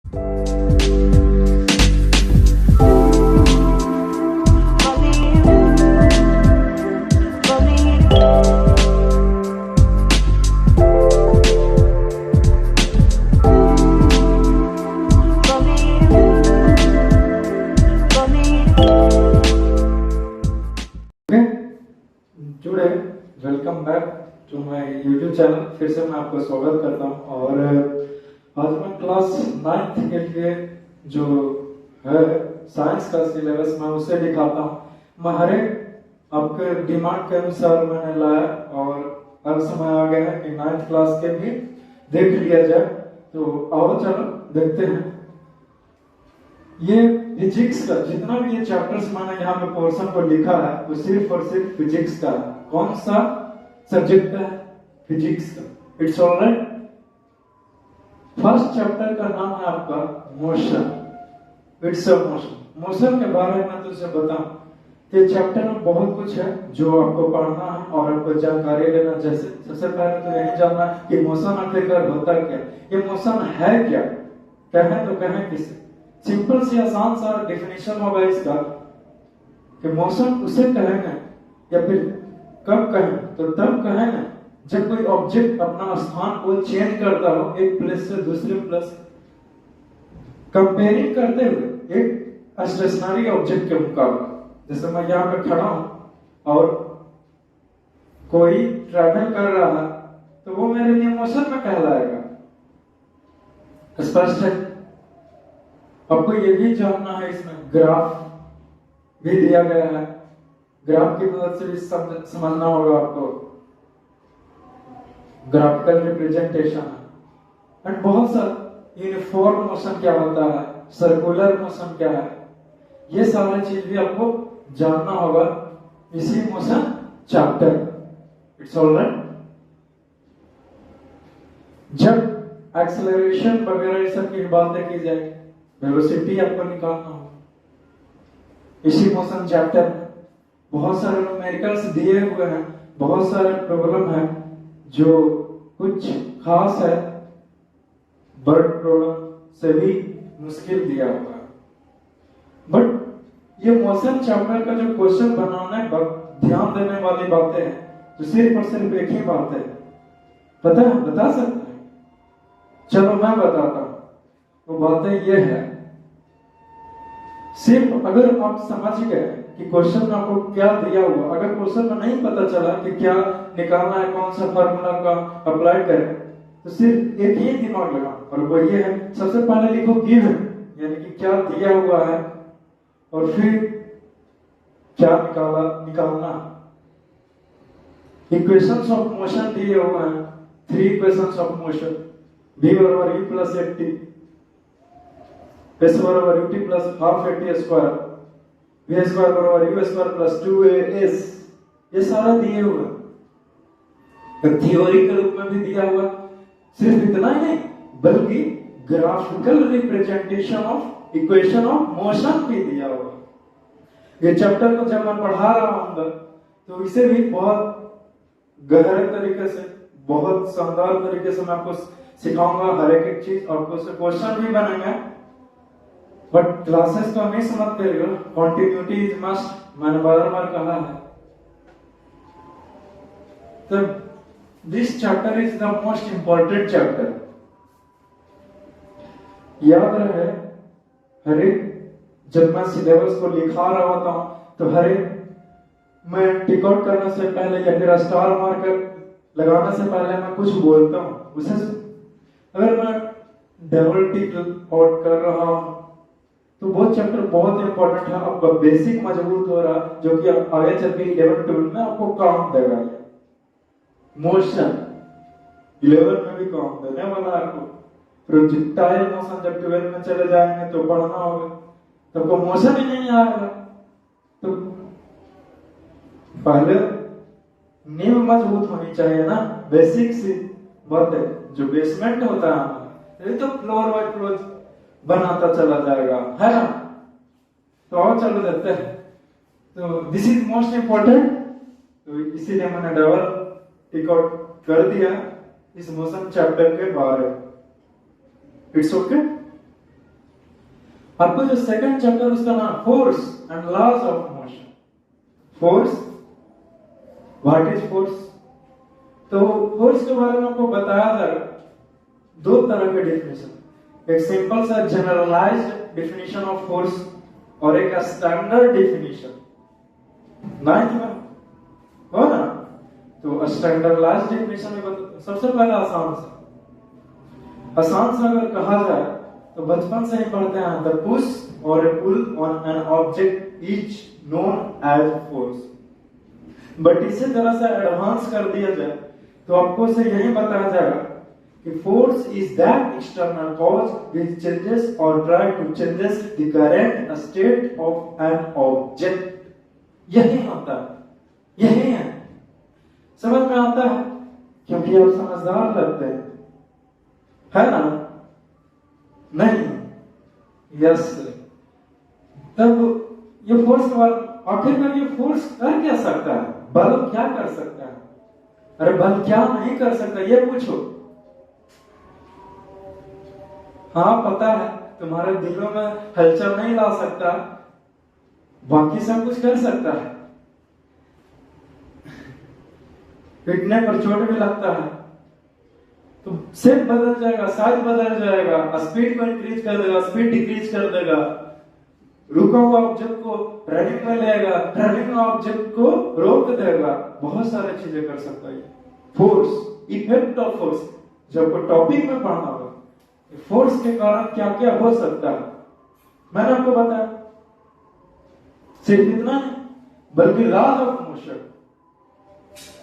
जुड़े welcome back to my YouTube channel. फिर से मैं आपको स्वागत करता हूँ और आज मैं क्लास 9th के लिए जो है साइंस का सिलेबस मैं उसे दिखाता हूँ। मैं हर एक आपके डिमांड के अनुसार मैंने लाया और अब समय आ गया है कि 9th क्लास के भी देख लिया जाए। तो आओ चलो देखते हैं। ये फिजिक्स का जितना भी ये चैप्टर्स मैंने यहाँ पे पोर्शन पर लिखा है वो सिर्फ और सिर्फ फिजिक्स का है। कौन सा सब्जेक्ट है? फिजिक्स का। It's alright. फर्स्ट चैप्टर का नाम है आपका motion. It's a motion. Motion के बारे में तुझे बताऊं कि चैप्टर में बहुत कुछ है जो आपको पढ़ना है और आपको जानकारी लेना। जैसे सबसे पहले तो यही जानना है कि मोशन आखिरकार होता क्या, ये मोशन है क्या, कहें तो कहें किसे। सिंपल सी आसान सा डेफिनेशन होगा इसका कि मोशन उसे कहेंगे या फिर कब कहें तो तब कहेंगे जब कोई ऑब्जेक्ट अपना स्थान को चेंज करता हो एक प्लेस से दूसरे प्लेस, कंपेयरिंग करते हुए एक स्टेशनरी ऑब्जेक्ट के मुकाबले। जैसे मैं यहाँ पे खड़ा हूं और कोई ट्रैवल कर रहा है तो वो मेरे लिए मोशन में कहलाएगा। स्पष्ट है? आपको ये भी जानना है, इसमें ग्राफ भी दिया गया है। ग्राफ की मदद से भी समझना होगा आपको। ग्राफिकल रिप्रेजेंटेशन है एंड बहुत सा यूनिफॉर्म मोशन क्या होता है, सर्कुलर मोशन क्या है, ये सारी चीज भी आपको जानना होगा इसी मोशन चैप्टर। It's alright. जब एक्सेलरेशन वगैरह इस सब की बातें की जाए, वेलोसिटी आपको निकालना होगा। इसी मोशन चैप्टर में बहुत सारे न्यूमेरिकल्स दिए हुए हैं, बहुत सारे प्रॉब्लम है जो कुछ खास है, बर्ड प्रॉब्लम से भी मुश्किल दिया हुआ है। बट ये मोशन चैप्टर का जो क्वेश्चन बनाने वक्त ध्यान देने वाली बातें हैं तो सिर्फ और सिर्फ एक ही बात है, पता है, बता सकते हैं? चलो मैं बताता हूं। वो बातें ये है, सिर्फ अगर आप समझ गए कि क्वेश्चन में आपको क्या दिया हुआ, अगर क्वेश्चन में नहीं पता चला कि क्या निकालना है, कौन सा फार्मूला का अप्लाई करें, तो सिर्फ एक ही दिमाग लगा और वो ये है, सबसे पहले लिखो गिवन, यानी कि क्या दिया हुआ है और फिर क्या निकालना। इक्वेशंस ऑफ मोशन दिए हुए हैं, 3 इक्वेशंस ऑफ मोशन, v बराबर u प्लस ft, s बराबर ut plus half at square, v square बराबर u स्क्वायर प्लस 2as, ये सारा दिए हुए हैं। थ्योरी के रूप में भी दिया हुआ। सिर्फ इतना ही नहीं बल्कि graphical representation of equation of motion भी दिया हुआ। ये चैप्टर को जब मैं पढ़ा रहा हूँ तो इसे भी बहुत गहरे तरीके से, बहुत शानदार तरीके से मैं आपको सिखाऊंगा। हर एक चीज आपको से क्वेश्चन भी बनेंगे। बट क्लासेस को मिस मत करिए, कंटिन्यूटी इज मस्ट, मैंने बार-बार कहा है। तो this chapter is the most important chapter. याद रहे, हर एक जब मैं सिलेबस को लिखा रहा होता हूं तो हर एक मैं टिक आउट करने से पहले या फिर स्टार मार्कर लगाने से पहले मैं कुछ बोलता हूं, उसे अगर मैं डबल टिक आउट कर रहा हूं तो वो चैप्टर बहुत इंपॉर्टेंट है। आपका बेसिक मजबूत हो रहा, जो कि आगे चल के 11 12 में आपको काम देगा। मोशन 11 में भी काम देने वाला है आपको। प्रोजेक्टाइल मोशन जब 12 में चले जाएंगे तो पढ़ना होगा, तो आपको मोशन ही नहीं आएगा। तो पहले नींव मजबूत होनी चाहिए ना, बेसिक सी बातें, जो बेसमेंट होता है तो फ्लोर बाय फ्लोर बनाता चला जाएगा, है ना। तो और चलो देखते हैं। तो दिस इज मोस्ट इंपॉर्टेंट, तो इसीलिए मैंने डबल टिक आउट कर दिया इस मोशन चैप्टर के बारे में। It's okay. आपको जो सेकंड चैप्टर उसका नाम force and laws of motion. Force, what is force? तो फोर्स के बारे में आपको बताया जाएगा दो तरह के डेफिनेशन, एक सिंपल सा जनरलाइज्ड डेफिनेशन ऑफ फोर्स और एक स्टैंडर्ड डेफिनेशन। नाइन्थ में हो ना, तो स्टैंडर्डाइज्ड डेफिनेशन में बता। सबसे पहले आसान सा अगर कहा जाए तो बचपन से ही पढ़ते हैं, द पुश और a pull on an object is known as force. But इसे जरा सा एडवांस कर दिया जाए तो आपको से यही बताया जाएगा कि force is that external cause which changes और try to changes the current state of an object. यही होता है, यही है। समझ में आता है? क्योंकि आप समझदार लगते हैं, है ना? नहीं, यस। तब ये फोर्स के बाद आखिरकार ये फोर्स कर क्या सकता है? बल क्या कर सकता है? अरे बल क्या नहीं कर सकता ये पूछो। हाँ पता है, तुम्हारे दिलों में हलचल नहीं ला सकता, बाकी सब कुछ कर सकता है। पिटने पर चोट भी लगता है तो शेप बदल जाएगा, साइज बदल जाएगा, स्पीड को इंक्रीज कर देगा, स्पीड डिक्रीज कर देगा, रुका हुआ ऑब्जेक्ट को रनिंग में लेगा, रनिंग ऑब्जेक्ट को रोक देगा, बहुत सारी चीजें कर सकता है। फोर्स, इफेक्ट ऑफ फोर्स, जब को टॉपिक में पढ़ना होगा फोर्स के कारण क्या क्या हो सकता है, मैंने आपको बताया। सिर्फ इतना नहीं बल्कि लॉज ऑफ मोशन,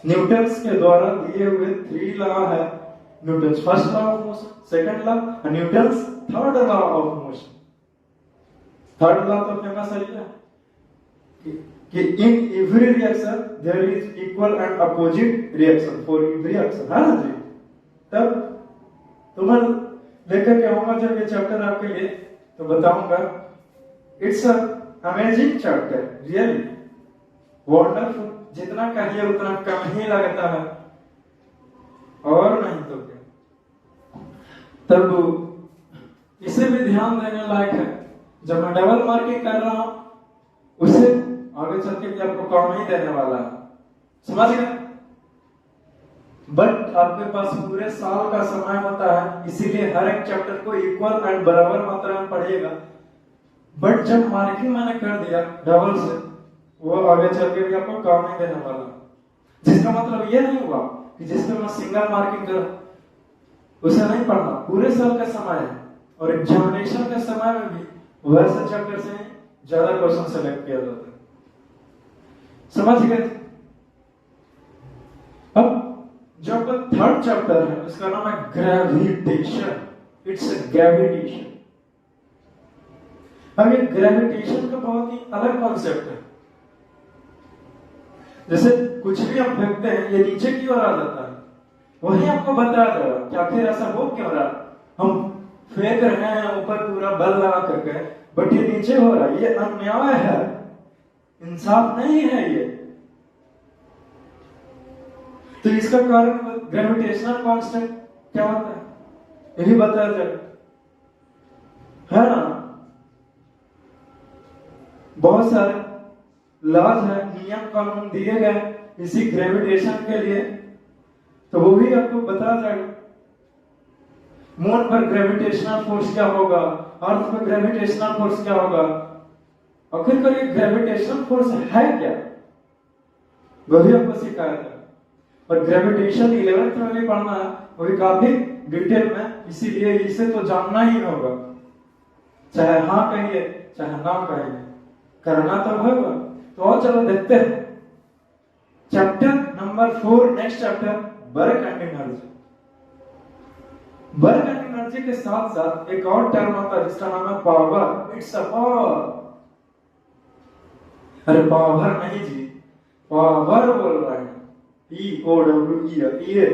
न्यूटन्स के द्वारा दिए हुए 3 लॉ है। Newton's first law of motion, second law, Newton's third law of motion. Third law तो फेमस है कि in every reaction there is equal and opposite reaction for every action, है ना जी? तब तो मैं लेकर के आऊंगा जब ये चैप्टर आपके लिए, तो बताऊंगा it's amazing chapter, really wonderful. जितना कहिए उतना कम ही लगता है, और नहीं तो क्या। तब इसे भी ध्यान देने लायक है। जब मैं डबल मार्किंग कर रहा हूं उसे आगे चल के भी आपको काम ही देने वाला है, समझ गए? बट आपके पास पूरे साल का समय होता है, इसीलिए हर एक चैप्टर को इक्वल एंड बराबर मात्रा में पढ़िएगा। बट जब मार्किंग मैंने कर दिया डबल से, वो आगे चल के भी आपको काम नहीं देने वाला। जिसका मतलब ये नहीं हुआ कि जिसमें मैं सिंगल मार्किंग कर उसे नहीं पढ़ना। पूरे साल का समय है और एग्जामिनेशन के समय में भी वैसे चैप्टर से ज्यादा क्वेश्चन सेलेक्ट किया जाता है, समझ गए? अब जो आपका थर्ड चैप्टर है उसका नाम है ग्रेविटेशन। It's gravitation. अब ये ग्रेविटेशन का बहुत ही अलग कॉन्सेप्ट है। जैसे कुछ भी हम फेंकते हैं ये नीचे की ओर आ जाता है, वही आपको बताया जाएगा कि आखिर ऐसा हो क्यों रहा। हम फेंक रहे हैं ऊपर पूरा बल लगा करके, बट ये नीचे हो रहा है, ये अन्याय है, इंसाफ नहीं है ये। तो इसका कारण ग्रेविटेशनल कांस्टेंट क्या होता है यही बताया जाएगा, है ना? बहुत सारे लॉज है, नियम कानून दिए गए इसी ग्रेविटेशन के लिए, तो वो भी आपको बताया जाएगा। मून पर ग्रेविटेशनल फोर्स क्या होगा, अर्थ पर ग्रेविटेशनल फोर्स क्या होगा, आखिरकार ये ग्रेविटेशनल फोर्स है क्या, वो भी आपको सिखाया जाएगा। और ग्रेविटेशन 11th में भी पढ़ना है, वो भी काफी डिटेल में, इसीलिए इसे तो जानना ही होगा, चाहे हाँ कहिए चाहे ना कहिए, करना तो होगा। तो और चलो देखते हैं chapter number 4, next chapter, work and energy. Work and energy के साथ साथ एक और टर्म आता है जिसका नाम है पावर। It's a power. अरे पावर नहीं जी, पावर बोल रहे हैं, POWER।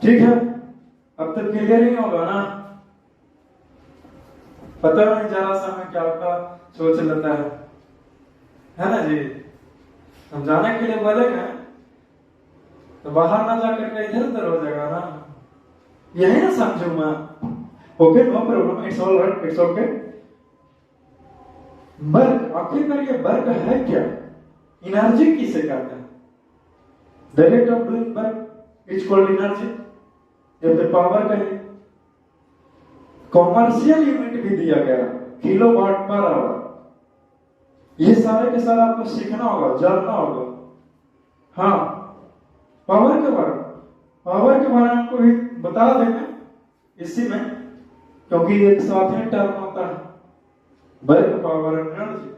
ठीक है, अब तक क्लियर ही होगा ना? पता नहीं जरा सा मैं क्या आपका सोच लेता है ना जी? समझाने के लिए बोलेंगे तो बाहर ना जाकर के इधर उधर हो जाएगा ना, यही ना समझू मैं। Okay, no problem, it's all right, it's okay. Work, आखिरकार ये वर्क है क्या? एनर्जी किसे कहते हैं? The rate of doing work is called energy. जब द पावर कहें, कॉमर्शियल यूनिट भी दिया गया, किलोवाट पर आवर। ये सारे के सारे आपको सीखना होगा, जानना होगा। हाँ, पावर के बारे में, पावर के बारे में आपको भी बता देंगे इसी में, क्योंकि एक साथ ही टर्म होता है, वर्क, पावर एंड एनर्जी।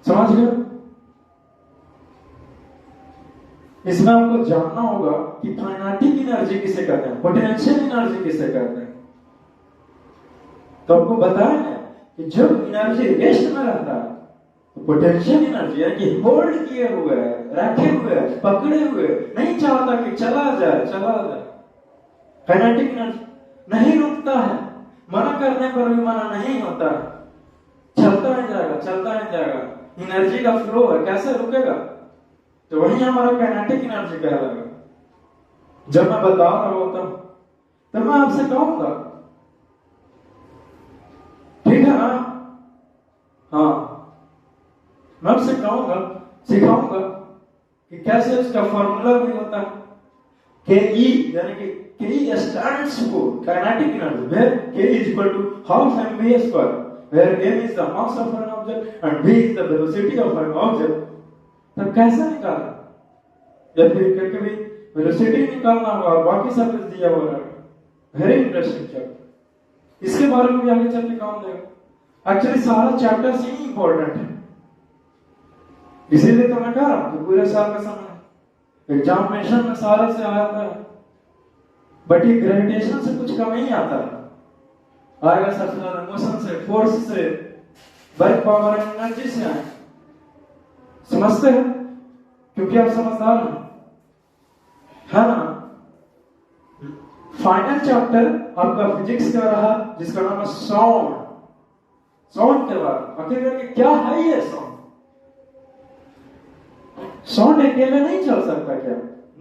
समझ गए? इसमें आपको जानना होगा कि काइनेटिक एनर्जी किसे कहते हैं, पोटेंशियल एनर्जी किसे कहते हैं। तो आपको बताया है कि जब एनर्जी रेस्ट में रहता है तो पोटेंशियल एनर्जी यानी कि होल्ड किए हुए है, रखे हुए है, पकड़े हुए, नहीं चाहता कि चला जाए, चला जाए। काइनेटिक एनर्जी नहीं रुकता है, मना करने पर भी मना नहीं होता है, चलता ही जाएगा, चलता ही जाएगा। एनर्जी का फ्लो है, कैसे रुकेगा? तो वही हमारा काइनेटिक एनर्जी कहलाएगा। जब मैं बता रहा होता हूं तो मैं आपसे कहूंगा, ठीक है ना? हाँ, मैं आपसे कहूंगा, सिखाऊंगा कि कैसे उसका फॉर्मूला भी होता है। के ई यानी कि K E stands for kinetic energy, where K is equal to half mv square, where m is the mass of an object and v is the velocity of an object. तब कैसे निकालना? या फिर कभी वेलोसिटी निकालना होगा और बाकी सब कुछ दिया हुआ है। वेरी इंटरेस्टिंग चैप्टर, इसके बारे में भी आगे चल के काम देगा। एक्चुअली सारा चैप्टर ही इंपॉर्टेंट है, इसीलिए तो मैं कह रहा हूं कि पूरे साल का समय एग्जामिनेशन में सारे से आता है, बट ये ग्रेविटेशन से कुछ कम ही आता है। आएगा सबसे ज्यादा मोशन से, फोर्स से, वर्क, पावर एंड एनर्जी से आए। समझते हैं? क्योंकि आप समझदार हैं, है ना? फाइनल चैप्टर आपका फिजिक्स का रहा, जिसका नाम है साउंड। साउंड के बारे में आखिर क्या है ये साउंड? साउंड अकेले नहीं चल सकता क्या?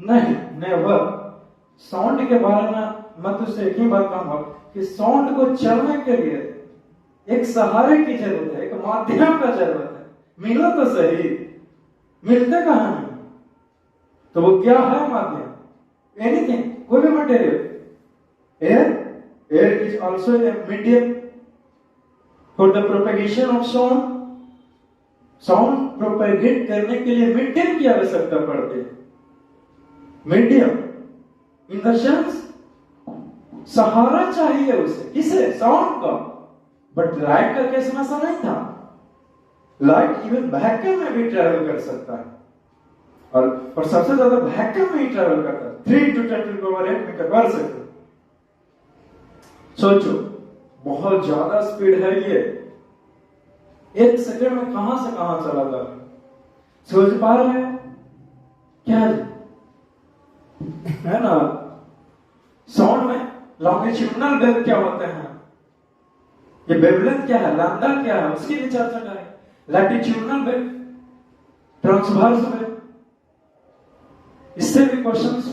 नहीं, नेवर। साउंड के बारे में मैं तुझसे एक ही बात कहूंगा कि साउंड को चलने के लिए एक सहारे की जरूरत है, एक माध्यम का जरूरत है। मिलो तो सही, मिलते कहां नहीं? तो वो क्या है माध्यम? एनीथिंग, कोई भी material. Air is also a medium for the propagation of sound. Sound propagate करने के लिए मीडियम की आवश्यकता पड़ती है। मीडियम इन द सेंस सहारा चाहिए उसे, किसे? साउंड का। बट लाइट का केस में ऐसा नहीं था। लाइट इवन वैक्यूम में भी ट्रेवल कर सकता है, और सबसे ज्यादा वैक्यूम में ही ट्रेवल करता है। 3 × 10⁸ मीटर पर सेकंड। सोचो, बहुत ज्यादा स्पीड है ये। 1 सेकंड में कहां से कहां चला जाता है? सोच पा रहे हैं क्या है ना? साउंड में लॉन्गिट्यूडनल वेव क्या होते हैं, ये वेवलेंथ क्या है, लैम्डा क्या है, उसकी भी चर्चा करें। लैटिट्यूडनल वेव, ट्रांसवर्स वेव, इससे भी क्वेश्चंस।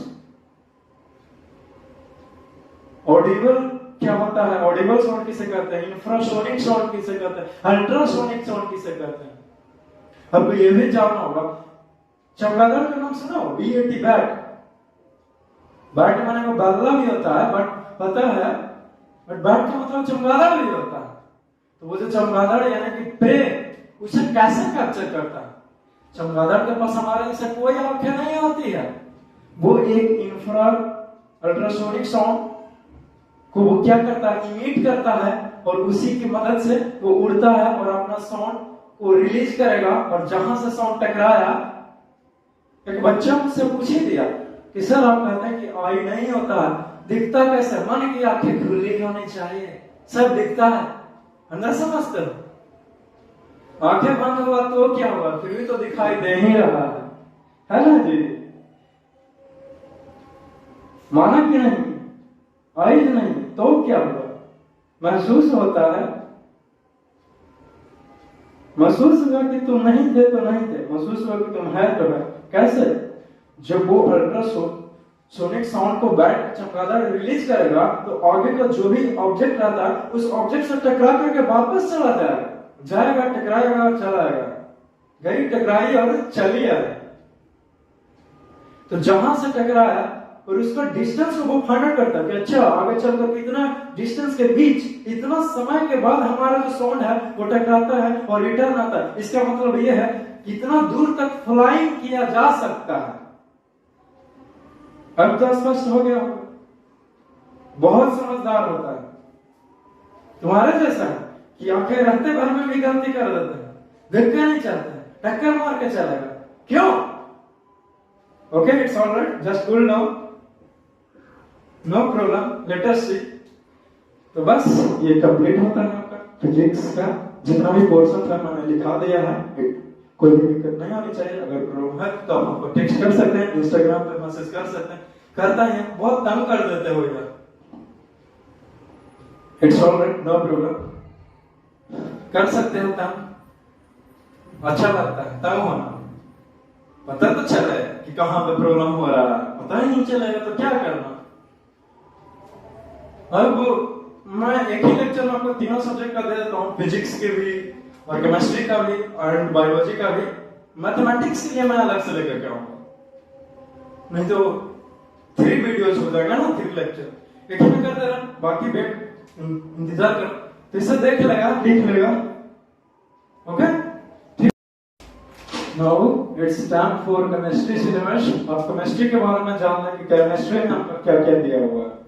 ऑडिबल क्या होता है, ऑडिबल साउंड किसे कहते हैं, इंफ्रासोनिक साउंड किसे कहते हैं, अल्ट्रासोनिक साउंड किसे कहते हैं। आपको ये भी जानना होगा। चमगादड़ का नाम सुना हो? BAT, bat. बैट माने को बल्ला भी होता है, बट पता है, बट बैट का मतलब चमगादड़ भी होता है। तो वो जो चमगादड़ यानी कि प्रे, उसे कैसे कैप्चर करता है? चमगादड़ के पास हमारे जैसे कोई आंखें नहीं होती है। वो एक इंफ्रा अल्ट्रासोनिक साउंड को वो क्या करता है, इमिट करता है, और उसी की मदद से वो उड़ता है और अपना साउंड को रिलीज करेगा। और जहां से साउंड टकराया, एक बच्चा मुझसे पूछ ही दिया कि सर आप कहते हैं कि आई नहीं होता है, दिखता कैसे? मन की आंखें खुली होनी चाहिए, सब दिखता है, अंदर समझते हो? आंखें बंद हुआ तो क्या हुआ, फिर भी तो दिखाई दे ही रहा है ना जी? माना कि नहीं? आई नहीं तो क्या हुआ? महसूस होता है। महसूस हुआ कि तुम नहीं थे तो नहीं थे, महसूस हुआ कि तुम है तो है। कैसे? जब वो सोनिक साउंड को बैट चमगादड़ रिलीज करेगा तो आगे का जो भी ऑब्जेक्ट रहता है उस ऑब्जेक्ट से टकरा करके वापस चला जाएगा, टकराएगा और चला आएगा, गई टकराई और चली आए। तो जहां से टकराया और उसका डिस्टेंस को वो फाइंड आउट करता है कि अच्छा आगे चलकर कितना डिस्टेंस के बीच इतना समय के बाद हमारा जो साउंड है वो टकराता है और रिटर्न आता है। इसका मतलब ये है कितना दूर तक फ्लाइंग किया जा सकता है। अब तो स्पष्ट हो गया होगा। बहुत समझदार होता है, तुम्हारे जैसा है कि आंखें रहते भर में भी गलती कर देते हैं, देख के नहीं चलते हैं, टक्कर मार के चलेगा। क्यों? Okay, it's alright, just cool down, no problem, let us see. तो बस ये कंप्लीट होता है आपका फिजिक्स का जितना भी पोर्शन था मैंने लिखा दिया है। कोई भी दिक्कत नहीं होनी चाहिए। अगर प्रॉब्लम है तो आप हमको टेक्स्ट कर सकते हैं, इंस्टाग्राम पे मैसेज कर सकते हैं। करता ही है, बहुत तंग कर देते हो यार। इट्स ऑलराइट, नो प्रॉब्लम, कर सकते हो तंग, अच्छा लगता है तंग होना। पता तो चले कि कहां पे प्रॉब्लम हो रहा है, पता ही नहीं चलेगा तो क्या करना। अब मैं एक ही लेक्चर में आपको तीनों सब्जेक्ट का दे देता हूँ, फिजिक्स के भी और केमिस्ट्री का भी और बायोलॉजी का भी। मैथमेटिक्स के लिए मैं अलग से लेकर के आऊंगा, नहीं तो 3 वीडियोस हो जाएगा ना, 3 लेक्चर एक ही में करते रह। बाकी वेट इंतजार कर, तो इसे देख लेगा, लिख लेगा। ओके, ठीक। Now it's time for chemistry syllabus. आप केमिस्ट्री के बारे में जानना कि केमिस्ट्री में आपका क्या क्या दिया हुआ है।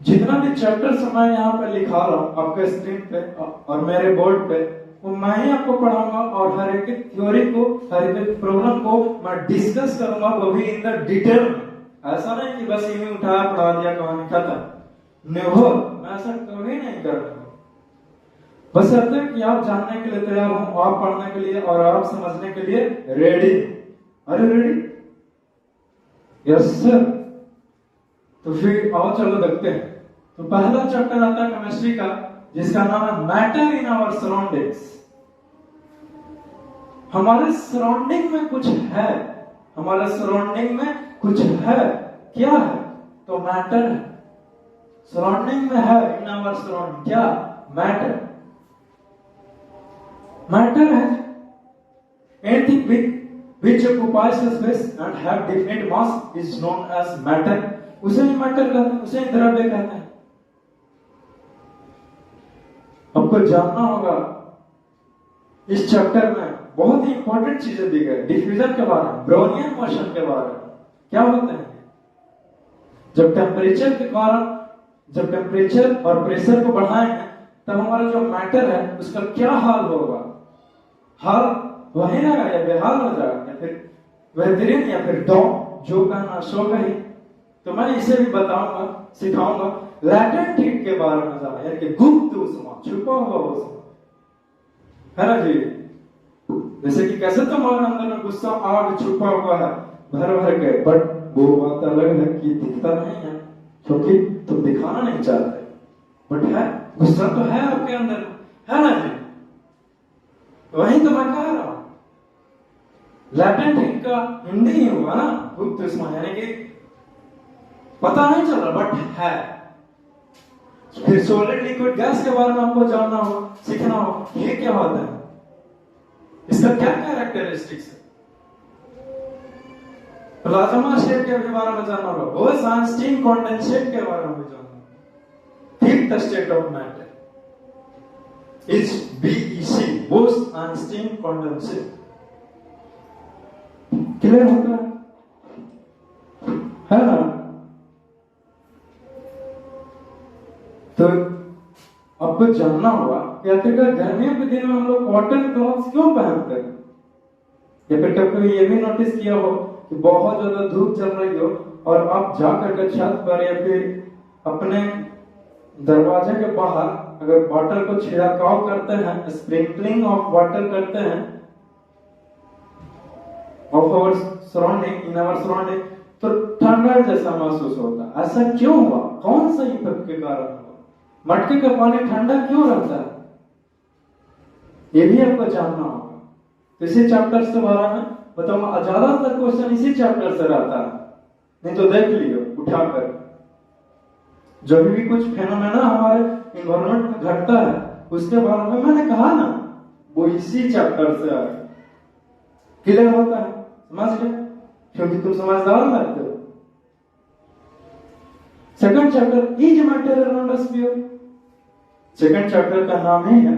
जितना भी चैप्टर्स मैं यहाँ पे लिखा रहा हूँ आपके स्क्रीन पे और मेरे बोर्ड पे, वो मैं ही आपको पढ़ाऊंगा और हर एक थ्योरी को, हर एक प्रॉब्लम को मैं डिस्कस करूंगा, वो भी इन द डिटेल में। ऐसा नहीं कि बस यूं उठाया पढ़ा दिया कहानी खत्म, नहीं, मैं ऐसा कभी नहीं करूंगा। बस अब तक कि आप जानने के लिए तैयार हो, आप पढ़ने के लिए और आप समझने के लिए रेडी। अरे रेडी? Yes sir. तो फिर आओ चलो देखते हैं। तो पहला चैप्टर आता है केमिस्ट्री का जिसका नाम है मैटर इन आवर सराउंडिंग्स। हमारे सराउंडिंग में कुछ है, हमारे सराउंडिंग में कुछ है, क्या है? तो मैटर है, सराउंडिंग में है। इन आवर सराउंडिंग क्या? मैटर। मैटर है anything which occupies the space and have definite mass is known as matter। उसे ही मैटर कहते हैं, उसे ही द्रव्य कहते हैं। आपको जानना होगा इस चैप्टर में बहुत ही इंपॉर्टेंट चीजें दी गई, डिफ्यूजन के बारे में, ब्राउनियन मोशन के बारे में। क्या होते हैं? जब टेम्परेचर के कारण, जब टेम्परेचर और प्रेशर को बढ़ाएंगे तब हमारा जो मैटर है उसका क्या हाल होगा? हाल वही रहेगा या बेहाल हो जाएगा, या फिर बेहतरीन, या फिर डाउन, जो कहना सो कही। तो मैं इसे भी बताऊंगा, सिखाऊंगा। लैटेंट हीट के बारे में जाना, यानी कि गुप्त ऊष्मा, छुपा हुआ ऊष्मा, है ना जी? जैसे कि कैसे तुम्हारे अंदर में गुस्सा आग छुपा हुआ है भर भर के, बट वो बात अलग है कि दिखता नहीं है क्योंकि तुम दिखाना नहीं चाहते, बट है, गुस्सा तो है आपके अंदर, है ना जी? वही तो मैं कह रहा हूं। लैटेंट हीट का हिंदी ही होगा ना गुप्त ऊष्मा, यानी कि पता नहीं चल रहा बट है। फिर सॉलिड लिक्विड गैस के बारे में आपको जानना हो, सीखना हो, ये क्या होता है, इसका क्या कैरेक्टरिस्टिक्स है। प्लाज्मा स्टेट के बारे में जानना होगा, बोस आइंस्टीन कंडेंसेट के बारे में जानना होगा। ठीक, the state of matter is BEC, Bose Einstein condensate. Clear होगा, है ना? तो आपको जानना होगा कि आखिरकार गर्मियों के दिन में हम लोग कॉटन क्लॉथ्स क्यों पहनते हैं, या फिर कभी ये भी नोटिस किया हो कि बहुत ज्यादा धूप चल रही हो और आप जाकर के छत पर या फिर अपने दरवाजे के बाहर अगर वाटर को छिड़काव करते हैं, स्प्रिंकलिंग ऑफ वाटर करते हैं of our surrounding, in our surrounding, तो ठंडा जैसा महसूस होता है। ऐसा क्यों हुआ? कौन सा इफेक्ट के कारण हुआ? मटके का पानी ठंडा क्यों रहता है? ये भी आपको जानना होगा। तो इसी चैप्टर के बारे में बताऊंगा, ज्यादातर क्वेश्चन इसी चैप्टर से रहता है। नहीं तो देख लियो उठाकर, जो भी कुछ फेनोमेना हमारे इन्वायरमेंट में घटता है उसके बारे में मैंने कहा ना, वो इसी चैप्टर से आए क्लियर होता है, समझ गए, क्योंकि तुम समझदार लगते हो। Second chapter is matter around us pure. Second chapter का नाम ही है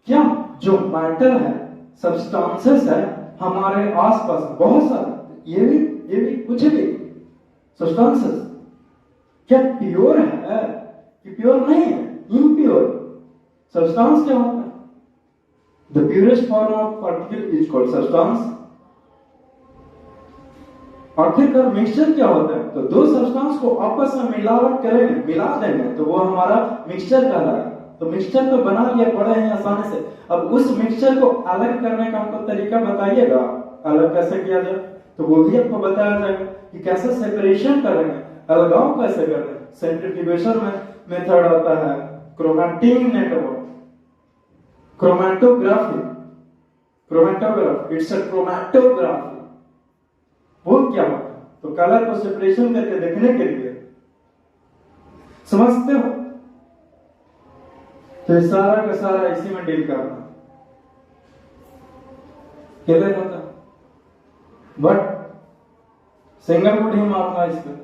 क्या, जो मैटर है, सब्सटेंसेस है हमारे आसपास बहुत सारे, ये भी कुछ भी सब्सटेंसेस, क्या प्योर है कि प्योर नहीं है, इम्प्योर। सब्सटेंस क्या होता है, the purest form of particle is called substance. आखिरकार मिक्सचर क्या होता है, तो दो सब्सटेंस को आपस में मिलावट करेंगे, मिला देंगे तो वो हमारा मिक्सचर कहलाएगा। तो मिक्सचर तो बना लिया पड़े हैं आसानी से, अब उस मिक्सचर को अलग करने का हमको तरीका बताइएगा, अलग कैसे किया जाए, तो वो भी आपको बताया जाएगा कि कैसे सेपरेशन करेंगे, अलगाव कैसे करेंगे। सेंट्रीफ्यूगेशन में मेथड आता है, chromatin network, chromatography, it's a chromatography. वो क्या होता है, तो कलर को सेपरेशन करके देखने के लिए, समझते हो, तो सारा का सारा इसी में डील करना क्लियर होता, बट सिंगल वुड ही मारूंगा इस पर।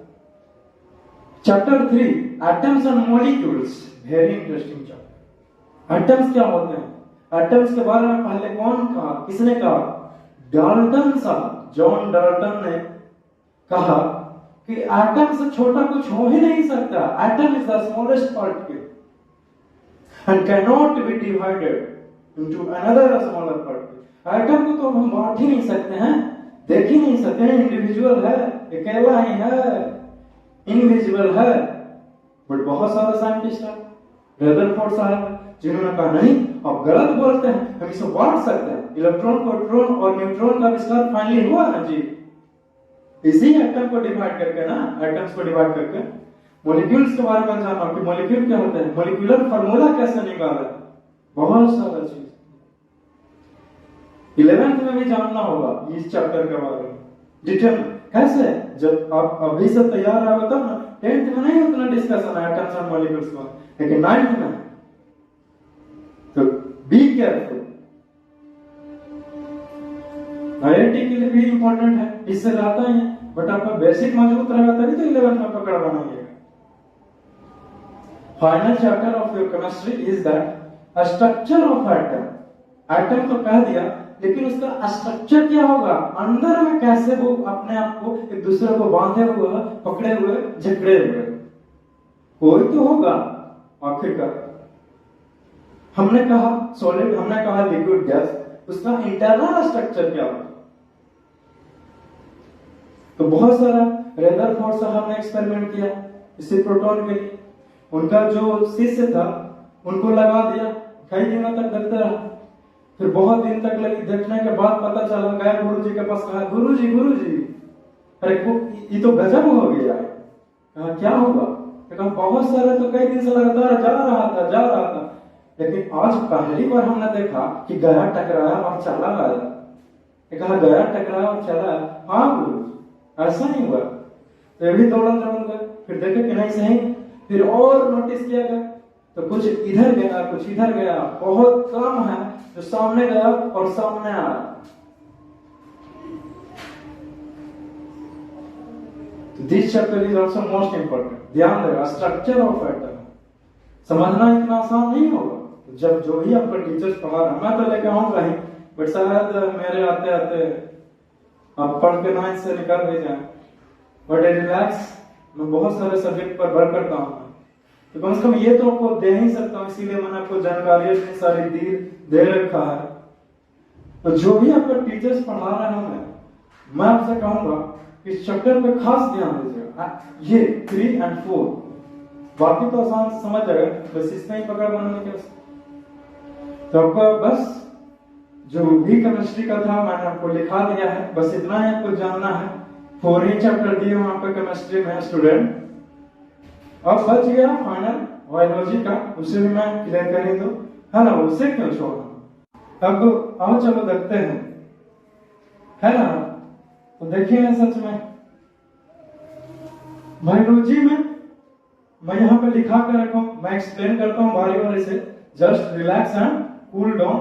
Chapter 3 atoms and molecules, very interesting chapter. Atoms क्या होते हैं, एटम्स के बारे में पहले कौन कहा, किसने कहा, डाल्टन साहब, जॉन डाल्टन ने कहा कि एटम से छोटा कुछ हो ही नहीं सकता, atom is the smallest particle and cannot be divided into another smaller particle। Atom को तो हम बांट ही नहीं सकते हैं, देख ही नहीं सकते हैं, इंडिविजुअल है, अकेला ही है, इनविजिबल है। बट बहुत सारे साइंटिस्ट हैं, रदरफोर्ड साहब, जिन्होंने कहा नहीं आप गलत बोलते हैं, हम इसे बांट सकते हैं। इलेक्ट्रॉन, प्रोटॉन और न्यूट्रॉन का आविष्कार फाइनली हुआ ना जी, इसी एटम को डिवाइड करके ना, एटम्स को डिवाइड करके। मॉलिक्यूल्स के बारे में जाना कि मॉलिक्यूल क्या होते हैं, मॉलिक्यूलर फार्मूला कैसे निकाला, बहुत सारा चीज 11th में भी जानना होगा इस चैप्टर के बारे में डिटेल कैसे। जब आप अभी से तैयार रहोगे तब ना, 10th में नहीं उतना डिस्कशन है एटम्स और मॉलिक्यूल्स का, लेकिन 9th में, तो बी केयरफुल। आईआईटी के लिए भी इंपॉर्टेंट है, इससे रहता ही है, बट आपका बेसिक मजबूत रहेगा तभी तो 11th में पकड़ बनाएंगे। Final chapter of your chemistry is that structure of atom. Atom तो कह दिया, लेकिन उसका स्ट्रक्चर क्या होगा, अंदर में कैसे वो अपने आप को एक दूसरे को बांधे हुए, पकड़े हुए, जकड़े हुए, कोई तो होगा आखिरकार। हमने कहा सॉलिड, हमने कहा लिक्विड, गैस, उसका इंटरनल स्ट्रक्चर क्या होगा। तो बहुत सारा रदरफोर्ड साहब ने एक्सपेरिमेंट किया इसी प्रोटॉन के लिए, उनका जो शिष्य था उनको लगा दिया, कई दिनों तक देखते रहा, फिर बहुत दिन तक लगी, देखने के बाद पता चला, गए गुरुजी के पास, कहा गुरुजी अरे ये तो गजब हो गया है। कहा क्या होगा, कहा बहुत सारे तो कई दिन से लगातार जा रहा था, लेकिन आज पहली बार हमने देखा कि गया टकराया और चला आया। कहा गया टकराया और चला, हाँ गुरुजी ऐसा नहीं हुआ। तो ये भी दौड़न गए, फिर देखे कि नहीं सही, फिर और नोटिस किया गया, तो कुछ इधर गया कुछ इधर गया, बहुत कम है जो सामने गया और सामने आया। तो this chapter is also most important. ध्यान देगा स्ट्रक्चर ऑफ एटम समझना इतना आसान नहीं होगा। तो जब जो भी आपका टीचर्स पढ़ा रहा, मैं तो लेके आऊंगा ही, बट शायद मेरे आते आते आप पढ़ के 9th से निकाल भी जाए, बट रिलैक्स, मैं बहुत सारे सब्जेक्ट पर वर्क करता हूँ, तो कम से कम ये तो आपको दे ही सकता हूँ, इसीलिए मैंने आपको जानकारी इतनी सारी दे रखा है। तो जो भी आपका टीचर्स पढ़ा रहे होंगे, मैं आपसे कहूंगा इस चैप्टर पे खास ध्यान दीजिएगा। ये 3 और 4 बाकी तो आसान समझ जाएगा, बस इसमें ही पकड़ बनाने के। तो आपको बस जो भी केमिस्ट्री का था मैंने आपको लिखा दिया है, बस इतना ही आपको जानना है। 4 ही चैप्टर दिए वहां पे केमिस्ट्री में स्टूडेंट। अब बच गया फाइनल बायोलॉजी का, उसे भी मैं क्लियर कर ही दूं, है ना, उसे क्यों छोड़ना। अब आओ चलो देखते हैं, है ना। तो देखिए सच में बायोलॉजी में मैं यहाँ पे लिखा कर रखा हूँ, मैं एक्सप्लेन करता हूँ बारी बारी से। Just relax and cool down.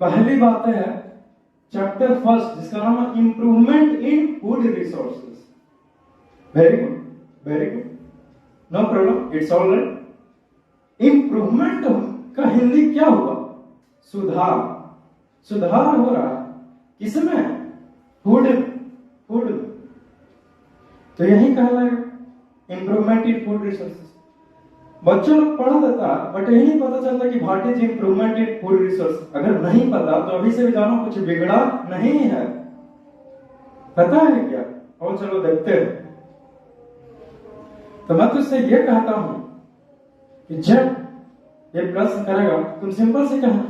पहली बात है चैप्टर फर्स्ट जिसका नाम है improvement in food resources. Very good, very good, no problem, it's all right. Improvement का हिंदी क्या हुआ? सुधार। सुधार हो रहा है किसमें? Food, food. तो यही कहलाएगा इंप्रूवमेंट इन फूड रिसोर्सेज। बच्चों लोग पढ़ा देता है बट यही नहीं पता चलता कि what is improvement in food resource. अगर नहीं पता तो अभी से भी जानो कुछ बिगड़ा नहीं है। पता है क्या? और चलो देखते हैं। तो मैं तुझसे ये कहता हूं कि जब ये प्रश्न करेगा तुम सिंपल से कहना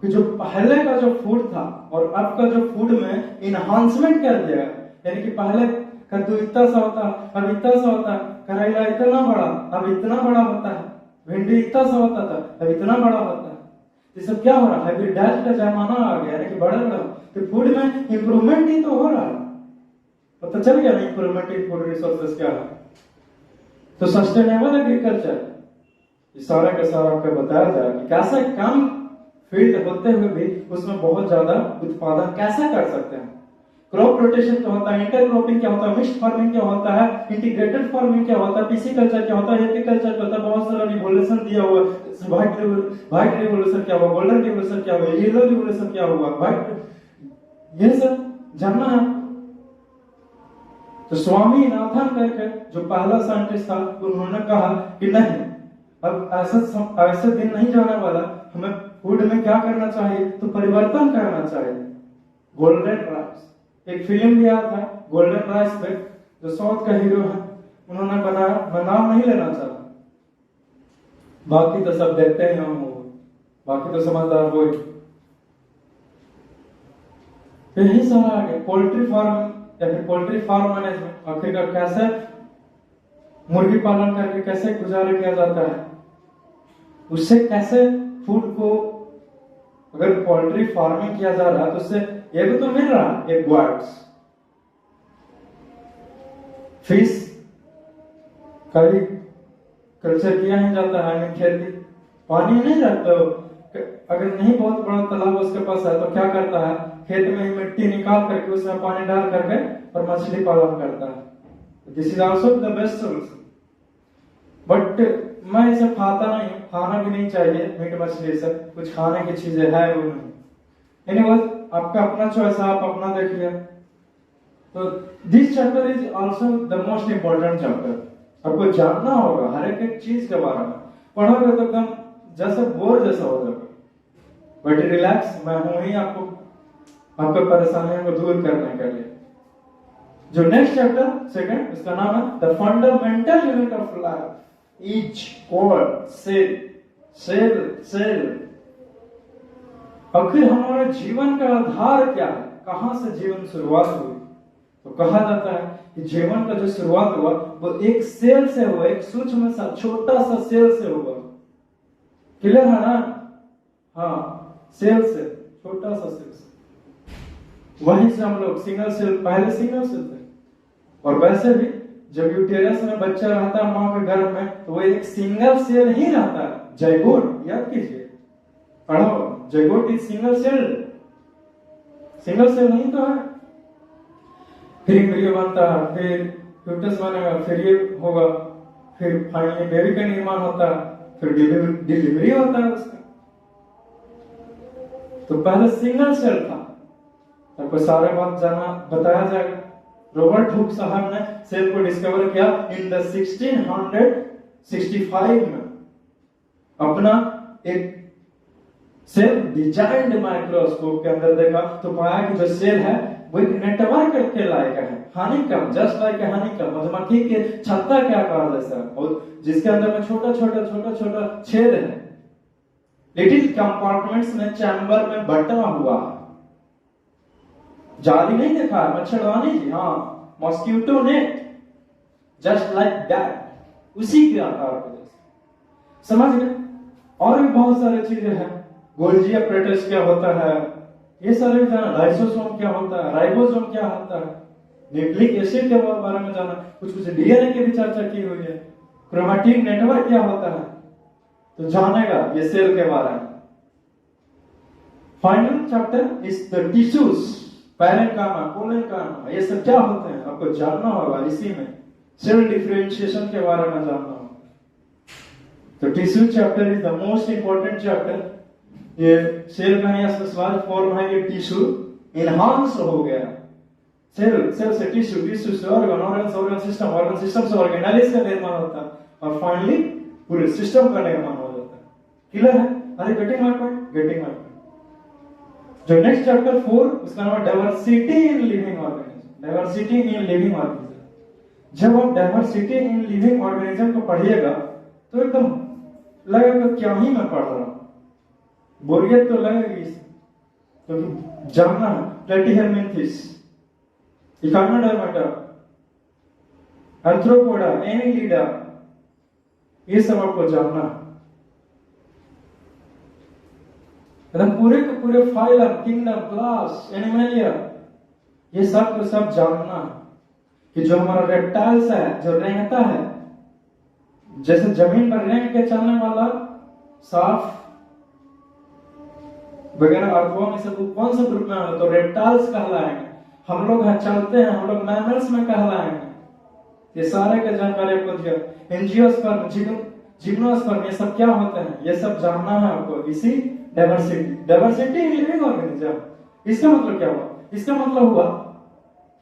कि जो पहले का जो फूड था और अब का जो फूड में इनहांसमेंट कर दिया, यानी कि पहले कद्दू इतना सा होता अब इतना सा होता है, करेला इतना बड़ा अब इतना बड़ा होता है, भिंडी इतना सा होता था अब इतना बड़ा होता है। ये सब क्या हो रहा है? हाइब्रिडाइज का जमाना आ गया, यानी कि बड़े बड़ा तो फूड में इंप्रूवमेंट ही तो हो रहा है। पता चल गया ना इंप्रूवमेंट इन फूड रिसोर्सेज क्या है? तो सस्टेनेबल एग्रीकल्चर सारा का सारा आपको बताया जाए कि कैसे कम फील्ड होते हुए भी उसमें बहुत ज्यादा उत्पादन कैसे कर सकते हैं। क्रॉप रोटेशन क्या होता है, इंटर क्रॉपिंग क्या होता है, मिक्स्ड फार्मिंग क्या होता है, इंटीग्रेटेड फार्मिंग क्या होता है, पिसिकल्चर क्या होता है, एपीकल्चर क्या होता है। बहुत सारा रिवोल्यूशन दिया हुआ है। व्हाइट रिवोल्यूशन क्या हुआ, गोल्डन रिवोल्यूशन क्या हुआ, येलो रिवोल्यूशन क्या हुआ, व्हाइट, ये सब जानना है। तो स्वामीनाथन करके जो पहला साइंटिस्ट था उन्होंने कहा कि नहीं, अब ऐसे दिन नहीं जाने वाला, हमें फूड में क्या करना चाहिए? तो परिवर्तन करना चाहिए। गोल्डन राइस एक फिल्म भी आया था गोल्डन राइस पे, जो साउथ का हीरो है उन्होंने बनाया। मैं नाम नहीं लेना चाहता, बाकी तो सब देखते हैं हम, बाकी तो समझदार वो यही सारा आगे। पोल्ट्री फार्म या फिर पोल्ट्री फार्म मैनेजमेंट, आखिरकार कैसे मुर्गी पालन करके कैसे गुजारा किया जाता है, उससे कैसे फूड को, अगर पोल्ट्री फार्मिंग किया जा रहा है तो उससे ये भी तो मिल रहा है, एक बर्ड्स, फिश का भी कल्चर किया ही जाता है। खेती पानी नहीं रहता, अगर नहीं बहुत बड़ा तालाब उसके पास है तो क्या करता है, खेत में ही मिट्टी निकाल करके उसमें पानी डाल करके और मछली पालन करता है। This is also the best solution. But मैं इसे खाता नहीं, खाना भी नहीं चाहिए मीट मछली से, कुछ खाने की चीजें है वो नहीं। एनीवेज आपका अपना चॉइस है, आप अपना देखिए। तो this chapter is also the most important chapter. आपको जानना होगा हर एक चीज के बारे में। पढ़ोगे तो एकदम जैसे बोर जैसा हो जाएगा। बट रिलैक्स, मैं हूं ही आपको आपके परेशानियों को दूर करने के लिए। जो नेक्स्ट चैप्टर सेकंड, इसका नाम है the fundamental unit of life, each core cell cell cell. आखिर हमारे जीवन का आधार क्या है, कहां से जीवन शुरुआत हुई? तो कहा जाता है कि जीवन का जो शुरुआत हुआ वो एक सेल से हुआ, एक सूक्ष्म सा छोटा सा सेल से हुआ। क्लियर है ना? हाँ, सेल से, छोटा सा सेल से। वहीं से हम लोग सिंगल सेल, पहले सिंगल सेल थे। और वैसे भी जब यूटेरस में बच्चा रहता है मां के गर्भ में, तो वो एक सिंगल सेल ही रहता है। जाइगोट याद कीजिए, पढ़ो, zygote is single cell, single cell नहीं तो है। फिर एम्ब्रियो बनता है, फिर फ्यूटस बनेगा, फिर ये होगा, फिर फाइनली बेबी का निर्माण होता है, फिर डिलीवरी होता है उसका। तो पहले सिंगल सेल था। आपको सारे बात जाना बताया जाएगा। रॉबर्ट हुक साहब ने सेल को डिस्कवर किया इन द 1665 में। अपना एक सेल डिजाइंड माइक्रोस्कोप के अंदर देखा तो पाया कि जो सेल है वो एक नेटवर्क के लायक है, honeycomb, just like a honeycomb, मधुमक्खी के छत्ता के आकार जैसा, और जिसके अंदर में छोटा छोटा छेद है, लिटिल कंपार्टमेंट्स में, चैम्बर में बटा हुआ। जाली नहीं देखा है, मच्छरदानी जी, हाँ, mosquito net, just like that, उसी के आकार पे जैसे। समझ गए? और भी बहुत सारी चीजें हैं। गोल्जी apparatus क्या होता है, ये सारे भी जाना। लाइसोसोम क्या होता है, राइबोसोम क्या होता है, न्यूक्लिक एसिड के बारे में जाना, कुछ कुछ डीएनए की भी चर्चा की हुई है। क्रोमैटिन नेटवर्क क्या होता है तो जानेगा ये सेल के बारे में। Final chapter is the tissues, parenchyma, collenchyma, ये सब क्या होते हैं आपको जानना होगा। इसी में सेल डिफरेंशिएशन के बारे में जानना होगा। तो tissue chapter is the most important chapter. ये सेल का ही स्पेशलाइज्ड फॉर्म है, ये टिश्यू इनहांस हो गया। सेल से टिश्यू, टिश्यू से ऑर्गन, ऑर्गन सिस्टम से ऑर्गेनेलिस का निर्माण होता है, और फाइनली पूरे सिस्टम का निर्माण हो जाता है। क्लियर है? अरे getting my point, getting my point. जो नेक्स्ट चैप्टर 4, उसका नाम है diversity in living organism. Diversity in living organism. जब आप डाइवर्सिटी इन लिविंग ऑर्गेनिज्म को पढ़िएगा तो एकदम लगेगा क्या ही मैं पढ़ रहा हूं, बोरियत तो लगेगी। तो जानना है प्लेटिहेल्मिन्थेस, इकानोडर्माटा, एंथ्रोपोडा, एनिलिडा, ये सब आपको जानना है। एकदम पूरे के पूरे फाइलम, किंगडम, क्लास, एनिमलिया, ये सब को सब जानना है कि जो हमारा रेप्टाइल्स है, जो रेंगता है, जैसे जमीन पर रेंग के चलने वाला सांप वगैरह अर्थवॉर्म, ये सब कौन से ग्रुप में आते तो रेप्टाइल्स कहलाएंगे। हम लोग हैं चलते हैं, हम लोग मैमल्स में कहलाएंगे। ये सारे के जानकारी आपको दिया। एंजियोस्पर्म, जिम्नोस्पर्म, ये सब क्या होते हैं ये सब जानना है आपको। इसी डाइवर्सिटी इन लिविंग ऑर्गेनिज्म, इसका मतलब क्या हुआ? इसका मतलब हुआ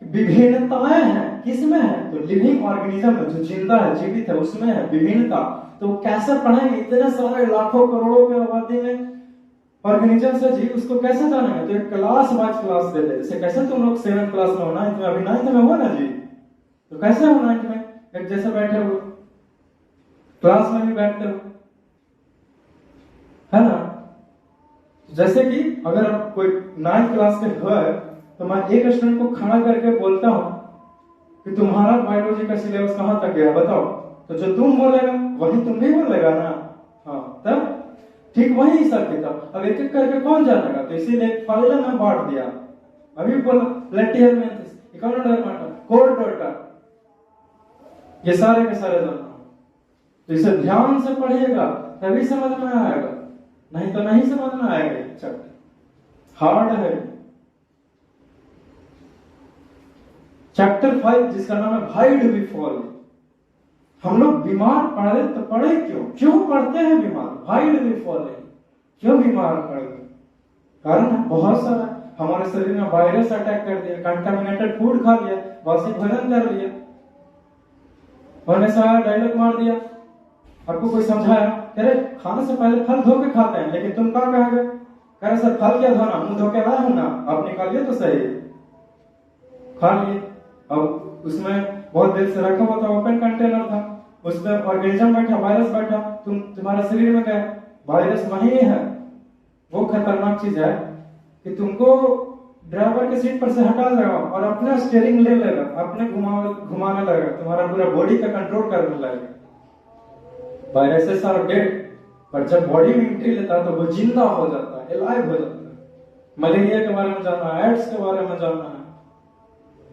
विभिन्नताएं हैं, किसमें है तो लिविंग ऑर्गेनिज्म में, जो जिंदा है, जीवित है, उसमें है विभिन्नता। तो कैसे पढ़ेंगे? इतने सारे लाखों करोड़ों के आबादी में ऑर्गेनिज्म से जी, उसको कैसे जानेंगे? तो एक क्लास वाइज क्लास दे दे। जैसे कैसे तुम लोग 7th क्लास में हो, 9th में, अभी 9th में हो ना जी, तो कैसे हो 9th में एक जैसे बैठे हो, क्लास में भी बैठते हो, है ना? जैसे कि अगर आप कोई 9th क्लास के हो तो मैं एक स्टूडेंट को खड़ा करके बोलता हूं कि तुम्हारा बायोलॉजी का सिलेबस कहां तक गया बताओ, तो जो तुम बोलेगा वही तुम भी बोलेगा ना। हाँ, तब ठीक वही हिसाब किताब। अब एक एक करके कौन जानेगा? तो इसीलिए फाइलम में बांट दिया। अभी बोला प्लेटिहेल्मिन्थेस, इकानोडर्माटा, कोरडोटा, ये सारे के सारे जानना। तो इसे ध्यान से पढ़िएगा तभी समझ में आएगा, नहीं तो नहीं समझ में आएगा। चैप्टर हार्ड है। चैप्टर 5 जिसका नाम है व्हाई डू वी फॉल। हम लोग बीमार पड़े तो पड़े क्यों? क्यों पड़ते हैं बीमार? व्हाई डू वी फॉल, क्यों बीमार पड़ गए? कारण है बहुत सारा। हमारे शरीर में वायरस अटैक कर दिया, कंटामिनेटेड फूड खा लिया, बासी भोजन कर लिया, सारा डायलॉग मार दिया। आपको कोई समझाया अरे खाने से पहले फल धो के खाते हैं, लेकिन तुम क्या कहोगे? कह सर फल क्या धोना, मुंह धो के लाया हूं ना, आप निकालिए तो सही। खा लिए, अब उसमें बहुत देर से रखा हुआ था, ओपन कंटेनर था, उसमें ऑर्गेनिज्म बैठा, वायरस बैठा, तुम्हारे शरीर में गया, वायरस वही है। वो खतरनाक चीज है कि तुमको ड्राइवर के सीट पर से हटा देगा और अपना स्टीयरिंग ले लेगा, अपने घुमाने लगेगा, तुम्हारा पूरा बॉडी का कंट्रोल करने लगेगा। वायरसेस आर डेड, पर जब बॉडी में एंट्री लेता है तो वो जिंदा हो जाता है, एलाइव हो जाता है। मलेरिया के बारे में जानना है, एड्स के बारे में जानना है,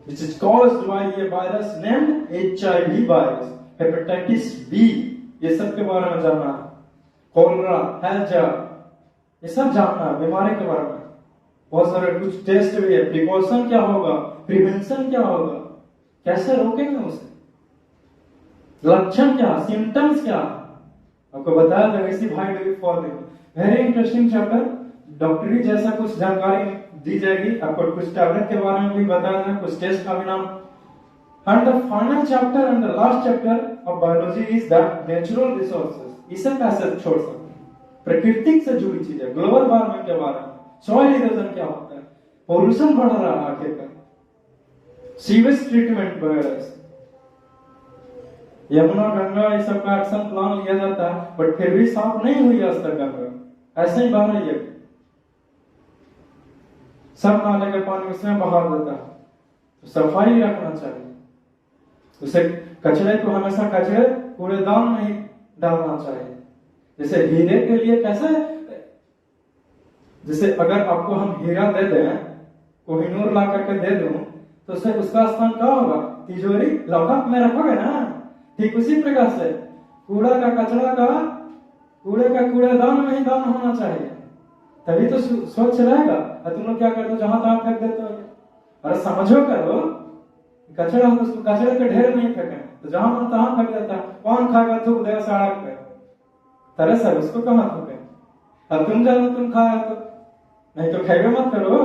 which is caused by ये virus named HIV virus, hepatitis B, ये सब के बारे में जानना है, कोलरा, हैजा, ये सब जानना है बीमारी के बारे में। बहुत सारे कुछ टेस्ट भी है, प्रिकॉशन क्या होगा, प्रिवेंशन क्या होगा, कैसे रोकेंगे उसे, लक्षण क्या, सिम्टम्स क्या, आपको बताया जाएगा इसी why do we fall. Very interesting chapter. डॉक्टरी जैसा कुछ जानकारी दी जाएगी आपको, कुछ टैबलेट के बारे में भी बताया जाएगा, कुछ टेस्ट का भी नाम। And the final chapter and the last chapter of biology is that natural resources. इसे कैसे छोड़ सकते हैं? प्रकृति से जुड़ी चीजें, ग्लोबल वार्मिंग के बारे में, सॉइल इरोजन क्या होता है, पोल्यूशन बढ़ रहा है आखिरकार, सीवेज ट्रीटमेंट वगैरह। यमुना गंगा ये सब का एक्शन प्लान लिया जाता है, बट फिर भी साफ नहीं हुई आज तक गंगा, ऐसे ही बह रही है। सब नाले का पानी उसमें बहा देता है। तो सफाई रखना चाहिए, उसे कचरे को हमेशा कचरे कूड़ेदान में ही डालना चाहिए। जैसे हीरे के लिए कैसे, जैसे अगर आपको हम हीरा दे दें, कोहिनूर ला करके दे दूं, तो उससे उसका स्थान क्या होगा? तिजोरी लॉकअप में रखोगे ना। ठीक उसी प्रकार से कूड़ा का कचरा का कूड़े का कूड़ेदान में ही दान होना चाहिए, तभी तो स्वच्छ रहेगा। और तुम लोग क्या करते हो? जहां तहां फेंक देते हो। अरे समझो करो, कचरा हो तो उसको कचरे के ढेर नहीं फेंके, तो जहां मन तहां फेंक देता है। कौन खाएगा? थूक देगा सड़क पे, तरह सर उसको कहाँ थूके? अब तुम जानो तुम खाया तो, नहीं तो खाएगा मत करो,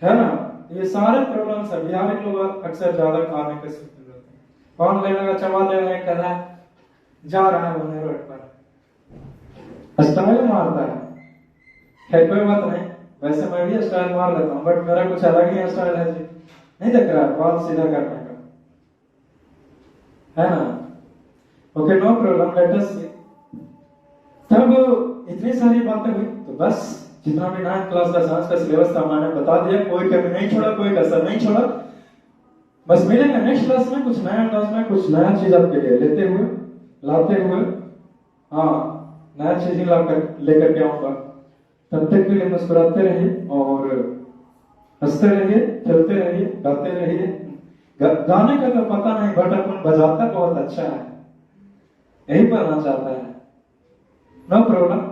है ना। ये सारे प्रॉब्लम है। बिहारी लोग अक्सर ज्यादा खाने के शौकीन रहते हैं। कौन ले लेगा? चबा ले रहे कदा जा रहा है बने रोड पर, स्टाइल मारता है। खैर कोई बात नहीं, वैसे मैं भी स्टाइल मार लेता हूँ, बट मेरा कुछ अलग ही स्टाइल है जी। नहीं देख रहा बात सीधा करने का, है ना। Okay no problem, let us see. तब इतनी सारी बातें हुई, तो बस जितना भी 9th क्लास का साइंस का सिलेबस था मैंने बता दिया, कोई कमी नहीं छोड़ा, कोई कसर नहीं छोड़ा। बस मिलेंगे नेक्स्ट क्लास में, कुछ नया क्लास में कुछ नया चीज आपके लिए लाते हुए, हाँ नया चीज ही लेकर के आऊंगा। तब तक के लिए मुस्कुराते रहिए और हंसते रहिए, चलते रहिए, गाते रहिए। गाने का तो पता नहीं, बट अपन बजाता बहुत अच्छा है, यही बनना चाहता है। No problem.